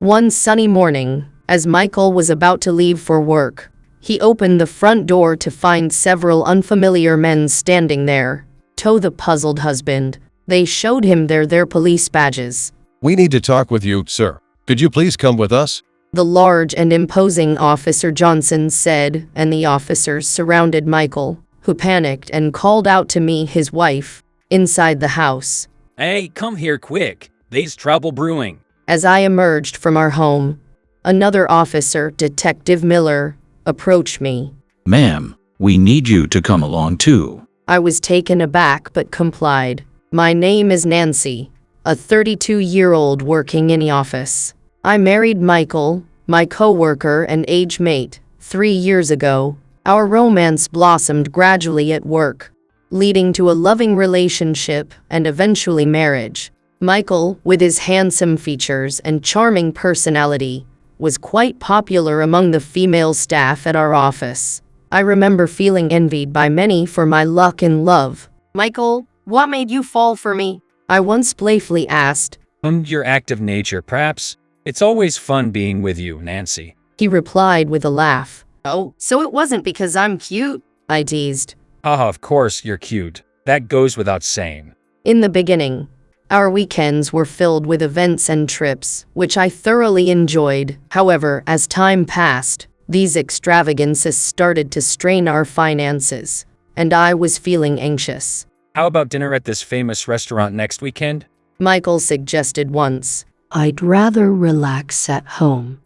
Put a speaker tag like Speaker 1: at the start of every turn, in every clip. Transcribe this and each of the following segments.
Speaker 1: One sunny morning, as Michael was about to leave for work, he opened the front door to find several unfamiliar men standing there. To the puzzled husband, they showed him their police badges.
Speaker 2: "We need to talk with you, sir. Could you please come with us?"
Speaker 1: The large and imposing Officer Johnson said, and the officers surrounded Michael, who panicked and called out to me, his wife, inside the house.
Speaker 3: "Hey, come here quick. There's trouble brewing."
Speaker 1: As I emerged from our home, another officer, Detective Miller, approached me.
Speaker 4: "Ma'am, we need you to come along too."
Speaker 1: I was taken aback but complied. "My name is Nancy, a 32-year-old working in the office. I married Michael, my co-worker and age mate, 3 years ago. Our romance blossomed gradually at work, leading to a loving relationship and eventually marriage. Michael, with his handsome features and charming personality, was quite popular among the female staff at our office. I remember feeling envied by many for my luck in love. Michael, what made you fall for me?" I once playfully asked.
Speaker 3: Your active nature, perhaps. It's always fun being with you, Nancy."
Speaker 1: He replied with a laugh. "Oh, so it wasn't because I'm cute?" I teased.
Speaker 3: Of course you're cute. That goes without saying."
Speaker 1: In the beginning, our weekends were filled with events and trips, which I thoroughly enjoyed. However, as time passed, these extravagances started to strain our finances, and I was feeling anxious.
Speaker 3: "How about dinner at this famous restaurant next weekend?"
Speaker 1: Michael suggested once.
Speaker 5: "I'd rather relax at home.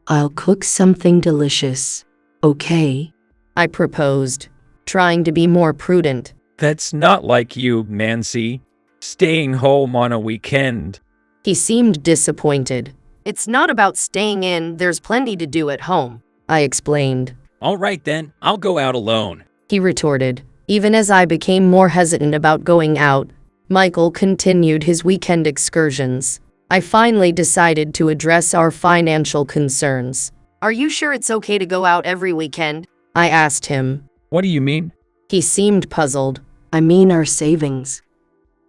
Speaker 5: I'll cook something delicious, okay?"
Speaker 1: I proposed, trying to be more prudent.
Speaker 3: "That's not like you, Nancy. Staying home on a weekend."
Speaker 1: He seemed disappointed. "It's not about staying in, there's plenty to do at home," I explained.
Speaker 3: "All right then, I'll go out alone,"
Speaker 1: he retorted. Even as I became more hesitant about going out, Michael continued his weekend excursions. I finally decided to address our financial concerns. "Are you sure it's okay to go out every weekend?" I asked him.
Speaker 3: "What do you mean?"
Speaker 1: He seemed puzzled.
Speaker 5: "I mean our savings.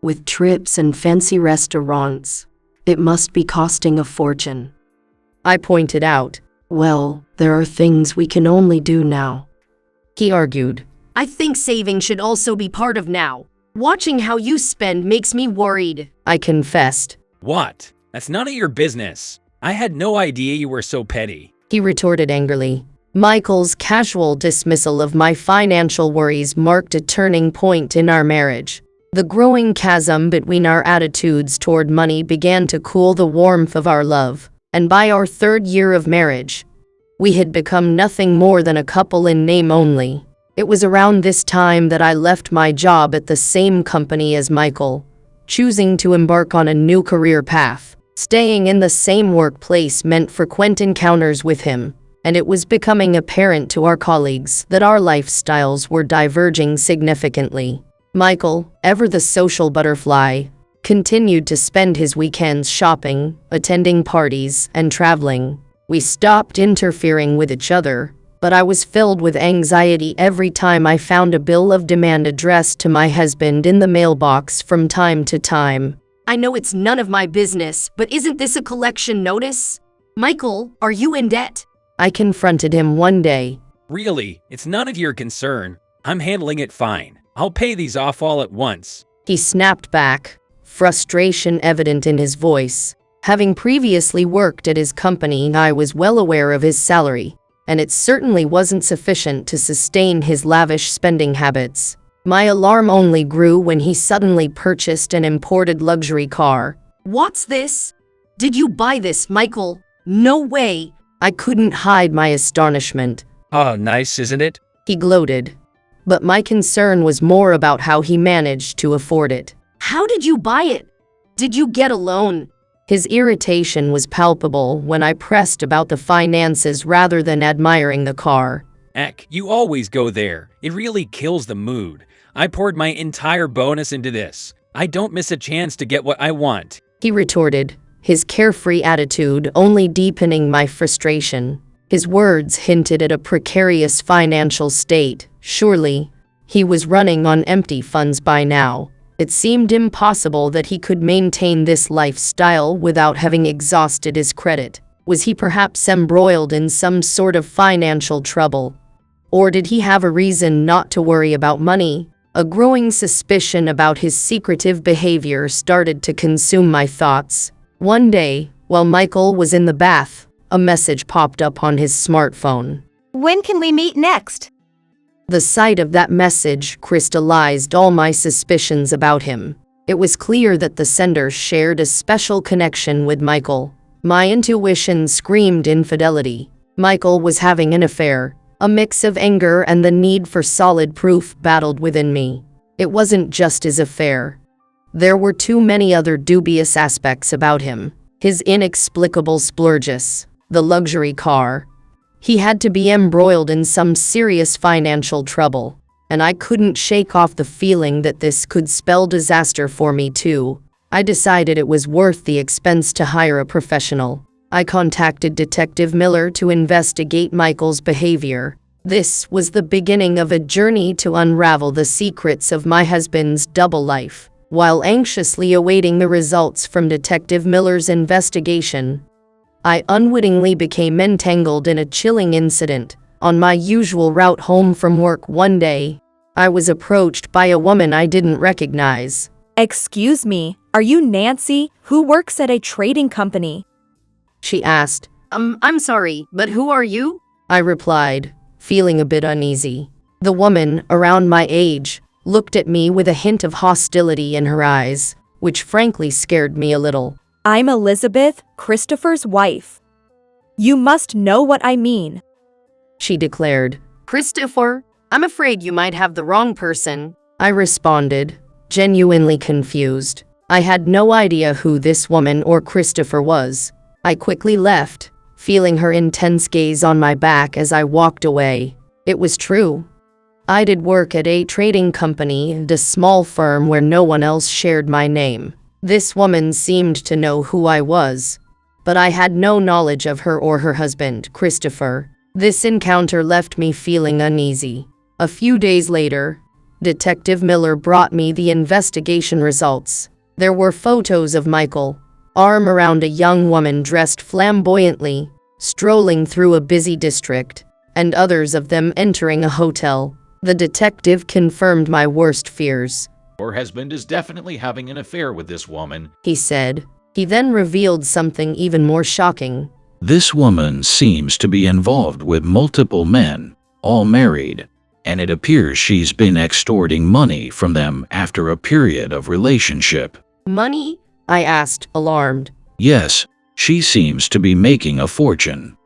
Speaker 5: With trips and fancy restaurants, it must be costing a fortune."
Speaker 1: I pointed out.
Speaker 5: "Well, there are things we can only do now,"
Speaker 1: he argued. "I think saving should also be part of now. Watching how you spend makes me worried," I confessed.
Speaker 3: "What? That's none of your business. I had no idea you were so petty,"
Speaker 1: he retorted angrily. Michael's casual dismissal of my financial worries marked a turning point in our marriage. The growing chasm between our attitudes toward money began to cool the warmth of our love, and by our 3rd year of marriage, we had become nothing more than a couple in name only. It was around this time that I left my job at the same company as Michael, choosing to embark on a new career path. Staying in the same workplace meant frequent encounters with him, and it was becoming apparent to our colleagues that our lifestyles were diverging significantly. Michael, ever the social butterfly, continued to spend his weekends shopping, attending parties, and traveling. We stopped interfering with each other, but I was filled with anxiety every time I found a bill of demand addressed to my husband in the mailbox from time to time. "I know it's none of my business, but isn't this a collection notice? Michael, are you in debt?" I confronted him one day.
Speaker 3: "Really, it's none of your concern. I'm handling it fine. I'll pay these off all at once."
Speaker 1: He snapped back, frustration evident in his voice. Having previously worked at his company, I was well aware of his salary, and it certainly wasn't sufficient to sustain his lavish spending habits. My alarm only grew when he suddenly purchased an imported luxury car. "What's this? Did you buy this, Michael? No way!" I couldn't hide my astonishment.
Speaker 3: "Oh, nice, isn't it?"
Speaker 1: he gloated. But my concern was more about how he managed to afford it. "How did you buy it? Did you get a loan?" His irritation was palpable when I pressed about the finances rather than admiring the car.
Speaker 3: "Eck, you always go there. It really kills the mood. I poured my entire bonus into this. I don't miss a chance to get what I want,"
Speaker 1: he retorted, his carefree attitude only deepening my frustration. His words hinted at a precarious financial state. Surely, he was running on empty funds by now. It seemed impossible that he could maintain this lifestyle without having exhausted his credit. Was he perhaps embroiled in some sort of financial trouble? Or did he have a reason not to worry about money? A growing suspicion about his secretive behavior started to consume my thoughts. One day, while Michael was in the bath, a message popped up on his smartphone.
Speaker 6: When can we meet next?
Speaker 1: The sight of that message crystallized all my suspicions about him. It was clear that the sender shared a special connection with Michael. My intuition screamed infidelity. Michael was having an affair. A mix of anger and the need for solid proof battled within me. It wasn't just his affair. There were too many other dubious aspects about him. His inexplicable splurges, the luxury car. He had to be embroiled in some serious financial trouble, and I couldn't shake off the feeling that this could spell disaster for me too. I decided it was worth the expense to hire a professional. I contacted Detective Miller to investigate Michael's behavior. This was the beginning of a journey to unravel the secrets of my husband's double life. While anxiously awaiting the results from Detective Miller's investigation, I unwittingly became entangled in a chilling incident. On my usual route home from work one day, I was approached by a woman I didn't recognize.
Speaker 6: Excuse me, are you Nancy, who works at a trading company?
Speaker 1: She asked.
Speaker 5: I'm sorry, but who are you?
Speaker 1: I replied, feeling a bit uneasy. The woman, around my age, looked at me with a hint of hostility in her eyes, which frankly scared me a little.
Speaker 6: I'm Elizabeth, Christopher's wife. You must know what I mean,
Speaker 1: she declared.
Speaker 5: Christopher, I'm afraid you might have the wrong person.
Speaker 1: I responded, genuinely confused. I had no idea who this woman or Christopher was. I quickly left, feeling her intense gaze on my back as I walked away. It was true. I did work at a trading company and a small firm where no one else shared my name. This woman seemed to know who I was, but I had no knowledge of her or her husband, Christopher. This encounter left me feeling uneasy. A few days later, Detective Miller brought me the investigation results. There were photos of Michael, arm around a young woman dressed flamboyantly, strolling through a busy district, and others of them entering a hotel. The detective confirmed my worst fears.
Speaker 4: Your husband is definitely having an affair with this woman,
Speaker 1: he said. He then revealed something even more shocking.
Speaker 4: This woman seems to be involved with multiple men, all married, and it appears she's been extorting money from them after a period of relationship.
Speaker 1: Money? I asked, alarmed.
Speaker 4: Yes, she seems to be making a fortune,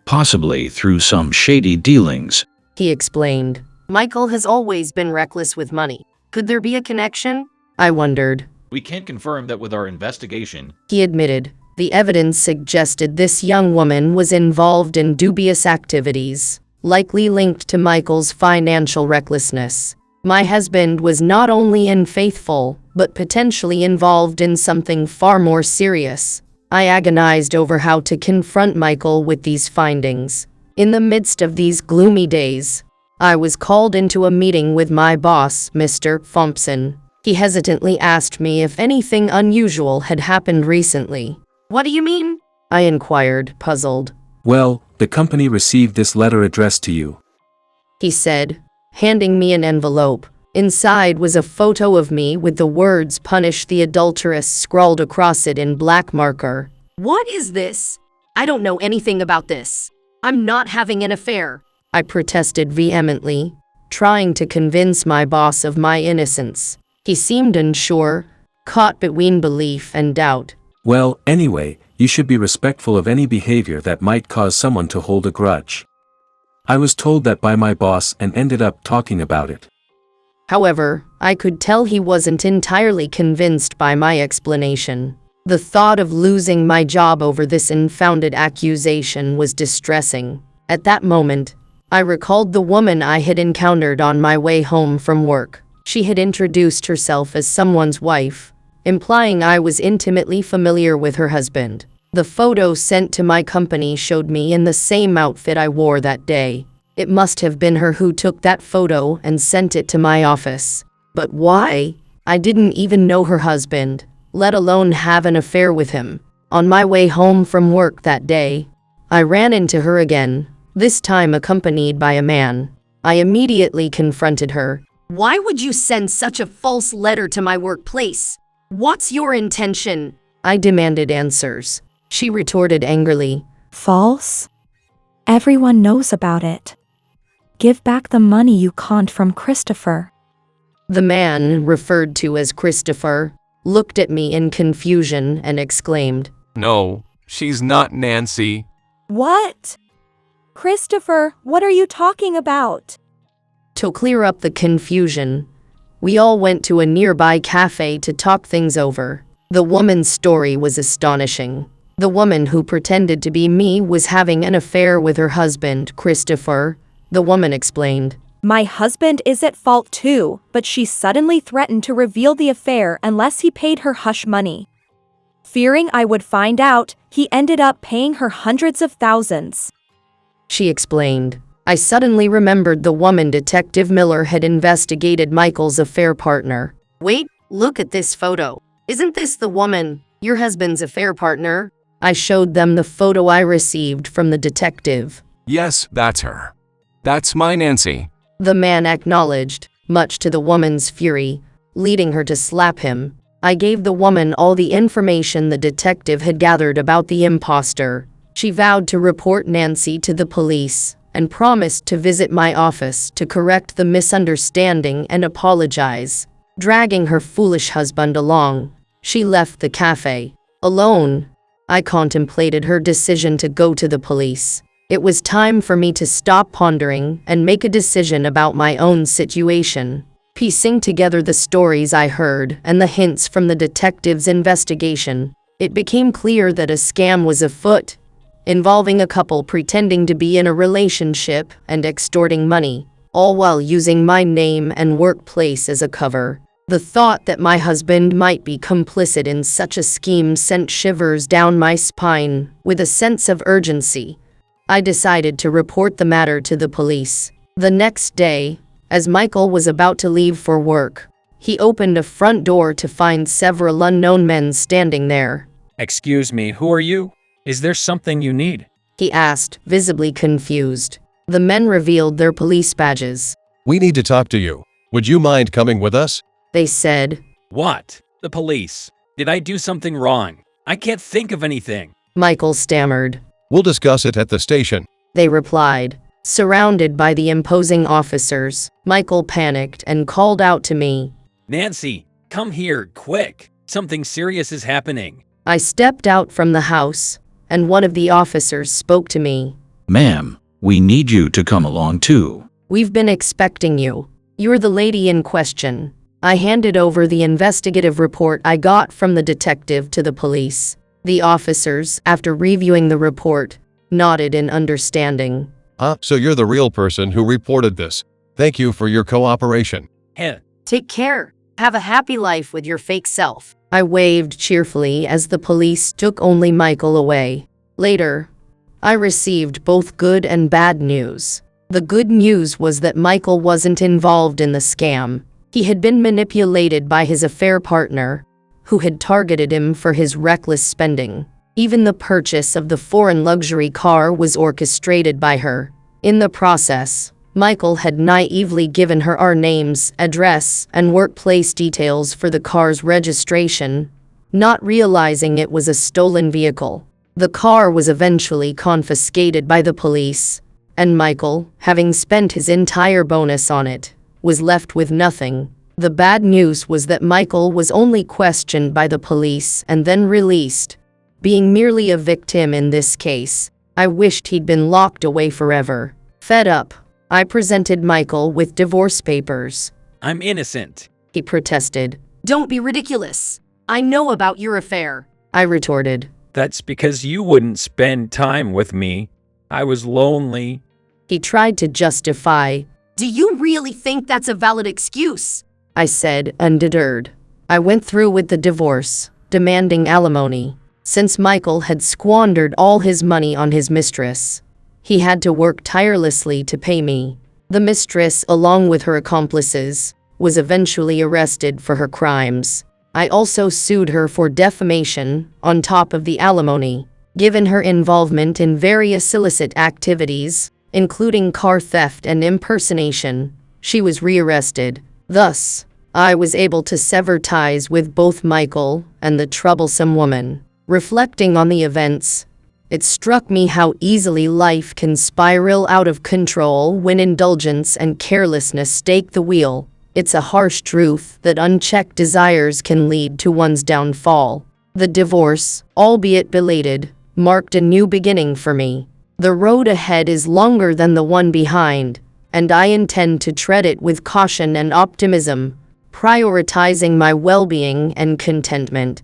Speaker 4: possibly through some shady dealings,
Speaker 1: he explained.
Speaker 5: Michael has always been reckless with money. Could there be a connection?
Speaker 1: I wondered.
Speaker 4: We can't confirm that with our investigation,
Speaker 1: he admitted. The evidence suggested this young woman was involved in dubious activities, likely linked to Michael's financial recklessness. My husband was not only unfaithful, but potentially involved in something far more serious. I agonized over how to confront Michael with these findings. In the midst of these gloomy days, I was called into a meeting with my boss, Mr. Thompson. He hesitantly asked me if anything unusual had happened recently.
Speaker 5: What do you mean?
Speaker 1: I inquired, puzzled.
Speaker 7: Well, the company received this letter addressed to you,
Speaker 1: he said, handing me an envelope. Inside was a photo of me with the words "Punish the adulteress" scrawled across it in black marker.
Speaker 5: What is this? I don't know anything about this. I'm not having an affair,
Speaker 1: I protested vehemently, trying to convince my boss of my innocence. He seemed unsure, caught between belief and doubt.
Speaker 7: Well, anyway, you should be respectful of any behavior that might cause someone to hold a grudge. I was told that by my boss and ended up talking about it.
Speaker 1: However, I could tell he wasn't entirely convinced by my explanation. The thought of losing my job over this unfounded accusation was distressing. At that moment, I recalled the woman I had encountered on my way home from work. She had introduced herself as someone's wife, implying I was intimately familiar with her husband. The photo sent to my company showed me in the same outfit I wore that day. It must have been her who took that photo and sent it to my office. But why? I didn't even know her husband, let alone have an affair with him. On my way home from work that day, I ran into her again, this time accompanied by a man. I immediately confronted her.
Speaker 5: Why would you send such a false letter to my workplace? What's your intention?
Speaker 1: I demanded answers. She retorted angrily.
Speaker 6: False? Everyone knows about it. Give back the money you conned from Christopher.
Speaker 1: The man, referred to as Christopher, looked at me in confusion and exclaimed,
Speaker 8: No, she's not Nancy.
Speaker 6: What? Christopher, what are you talking about?
Speaker 1: To clear up the confusion, we all went to a nearby cafe to talk things over. The woman's story was astonishing. The woman who pretended to be me was having an affair with her husband, Christopher, the woman explained.
Speaker 6: My husband is at fault too, but she suddenly threatened to reveal the affair unless he paid her hush money. Fearing I would find out, he ended up paying her hundreds of thousands.
Speaker 1: She explained. I suddenly remembered the woman Detective Miller had investigated Michael's affair partner.
Speaker 5: Wait, look at this photo. Isn't this the woman, your husband's affair partner?
Speaker 1: I showed them the photo I received from the detective.
Speaker 8: Yes, that's her. That's my Nancy.
Speaker 1: The man acknowledged, much to the woman's fury, leading her to slap him. I gave the woman all the information the detective had gathered about the imposter. She vowed to report Nancy to the police and promised to visit my office to correct the misunderstanding and apologize. Dragging her foolish husband along, she left the cafe. Alone, I contemplated her decision to go to the police. It was time for me to stop pondering and make a decision about my own situation. Piecing together the stories I heard and the hints from the detective's investigation, it became clear that a scam was afoot, involving a couple pretending to be in a relationship and extorting money, all while using my name and workplace as a cover. The thought that my husband might be complicit in such a scheme sent shivers down my spine. With a sense of urgency, I decided to report the matter to the police. The next day, as Michael was about to leave for work, he opened a front door to find several unknown men standing there.
Speaker 3: Excuse me, who are you? Is there something you need?
Speaker 1: He asked, visibly confused. The men revealed their police badges.
Speaker 2: We need to talk to you. Would you mind coming with us?
Speaker 1: They said.
Speaker 3: What? The police. Did I do something wrong? I can't think of anything.
Speaker 1: Michael stammered.
Speaker 2: We'll discuss it at the station.
Speaker 1: They replied. Surrounded by the imposing officers, Michael panicked and called out to me.
Speaker 3: Nancy, come here, quick. Something serious is happening.
Speaker 1: I stepped out from the house, and one of the officers spoke to me.
Speaker 4: Ma'am, we need you to come along too.
Speaker 1: We've been expecting you. You're the lady in question. I handed over the investigative report I got from the detective to the police. The officers, after reviewing the report, nodded in understanding.
Speaker 2: So you're the real person who reported this. Thank you for your cooperation.
Speaker 3: Heh.
Speaker 5: Take care. Have a happy life with your fake self.
Speaker 1: I waved cheerfully as the police took only Michael away. Later, I received both good and bad news. The good news was that Michael wasn't involved in the scam. He had been manipulated by his affair partner, who had targeted him for his reckless spending. Even the purchase of the foreign luxury car was orchestrated by her. In the process, Michael had naively given her our names, address, and workplace details for the car's registration, not realizing it was a stolen vehicle. The car was eventually confiscated by the police, and Michael, having spent his entire bonus on it, was left with nothing. The bad news was that Michael was only questioned by the police and then released. Being merely a victim in this case, I wished he'd been locked away forever. Fed up, I presented Michael with divorce papers.
Speaker 3: I'm innocent.
Speaker 1: He protested.
Speaker 5: Don't be ridiculous. I know about your affair.
Speaker 1: I retorted.
Speaker 3: That's because you wouldn't spend time with me. I was lonely.
Speaker 1: He tried to justify.
Speaker 5: Do you really think that's a valid excuse?
Speaker 1: I said, undeterred. I went through with the divorce, demanding alimony. Since Michael had squandered all his money on his mistress, he had to work tirelessly to pay me. The mistress, along with her accomplices, was eventually arrested for her crimes. I also sued her for defamation, on top of the alimony. Given her involvement in various illicit activities, including car theft and impersonation, she was rearrested. Thus, I was able to sever ties with both Michael and the troublesome woman. Reflecting on the events, it struck me how easily life can spiral out of control when indulgence and carelessness take the wheel. It's a harsh truth that unchecked desires can lead to one's downfall. The divorce, albeit belated, marked a new beginning for me. The road ahead is longer than the one behind, and I intend to tread it with caution and optimism, prioritizing my well-being and contentment.